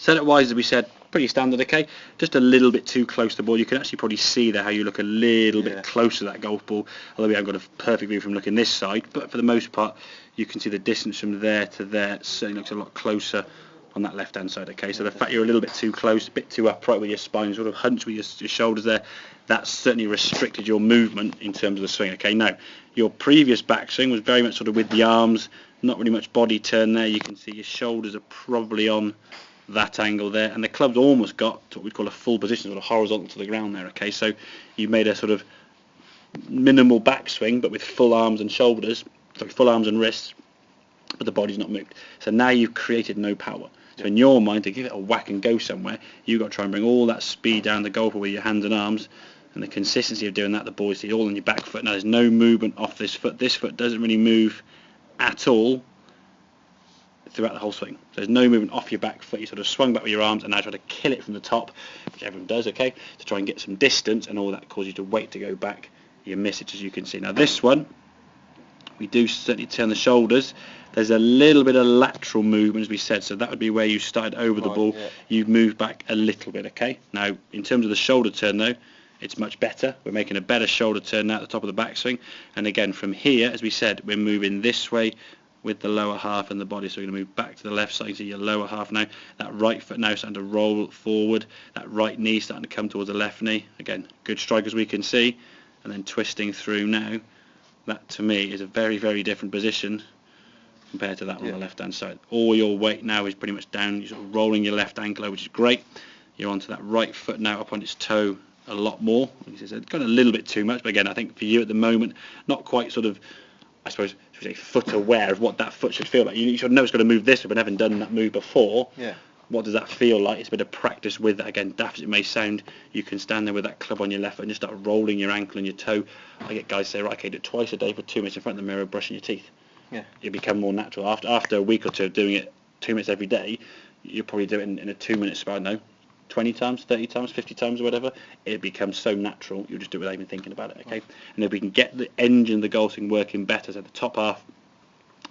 Setup wise, as we said, pretty standard, okay? Just a little bit too close to the ball. You can actually probably see there how you look a little bit closer to that golf ball, although we haven't got a perfect view from looking this side, but for the most part, you can see the distance from there to there. It certainly looks a lot closer on that left-hand side, okay? So the fact you're a little bit too close, a bit too upright with your spine, sort of hunched with your shoulders there, that's certainly restricted your movement in terms of the swing, okay? Now, your previous backswing was very much sort of with the arms, not really much body turn there. You can see your shoulders are probably on that angle there, and the club's almost got to what we call a full position, sort of horizontal to the ground there, okay? So you made a sort of minimal backswing, but with full arms and shoulders, sorry, full arms and wrists, but the body's not moved. So now you've created no power. So in your mind, to give it a whack and go somewhere, you've got to try and bring all that speed down the golf with your hands and arms, and the consistency of doing that, the boys see all on your back foot. Now there's no movement off this foot. This foot doesn't really move at all throughout the whole swing. So there's no movement off your back foot. You sort of swung back with your arms and now try to kill it from the top, which everyone does, okay, to try and get some distance, and all that causes you to wait to go back. You miss it, as you can see. Now this one, we do certainly turn the shoulders. There's a little bit of lateral movement, as we said, so that would be where you started over the ball. Yeah. You've moved back a little bit, okay? Now, in terms of the shoulder turn, though, it's much better. We're making a better shoulder turn now at the top of the backswing. And again, from here, as we said, we're moving this way with the lower half and the body. So we're going to move back to the left side, so your lower half now. That right foot now starting to roll forward. That right knee starting to come towards the left knee. Again, good strike, as we can see. And then twisting through now. That, to me, is a very, very different position compared to that on the left-hand side. All your weight now is pretty much down. You're sort of rolling your left ankle over, which is great. You're onto that right foot now up on its toe a lot more. Like I said, got a little bit too much, but again, I think for you at the moment, not quite sort of, I suppose, should we say, foot aware of what that foot should feel like. You should know it's going to move this way, but haven't done that move before. Yeah. What does that feel like? It's a bit of practice with that. Again, daft as it may sound, you can stand there with that club on your left foot and just start rolling your ankle and your toe. I get guys say, right, okay, do it twice a day for 2 minutes in front of the mirror, brushing your teeth. Yeah. It'll become more natural. After a week or two of doing it 2 minutes every day, you'll probably do it in a 2 minute spell, no, 20 times, 30 times, 50 times or whatever. It becomes so natural, you'll just do it without even thinking about it, okay? And if we can get the engine of the golf swing working better, so the top half,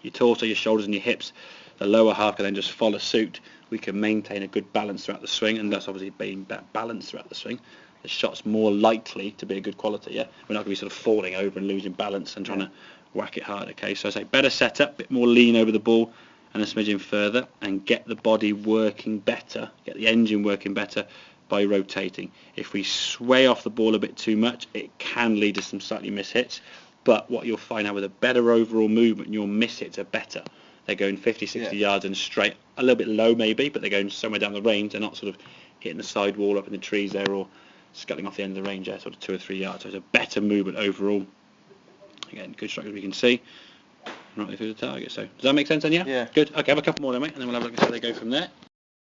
your torso, your shoulders and your hips, the lower half can then just follow suit, we can maintain a good balance throughout the swing, and that's obviously being that balance throughout the swing. The shot's more likely to be a good quality, yeah? We're not going to be sort of falling over and losing balance and trying to whack it hard, okay? So I say better setup, bit more lean over the ball and a smidgen further, and get the body working better, get the engine working better by rotating. If we sway off the ball a bit too much, it can lead to some slightly miss hits, but what you'll find out with a better overall movement, your miss hits are better. They're going 50, 60 yards and straight, a little bit low maybe, but they're going somewhere down the range. They're not sort of hitting the side wall up in the trees there or scuttling off the end of the range there, sort of 2 or 3 yards. So it's a better movement overall. Again, good strike as we can see. Right through the target. So does that make sense then, yeah? Yeah. Good. Okay, have a couple more then, mate, and then we'll have a look at how they go from there.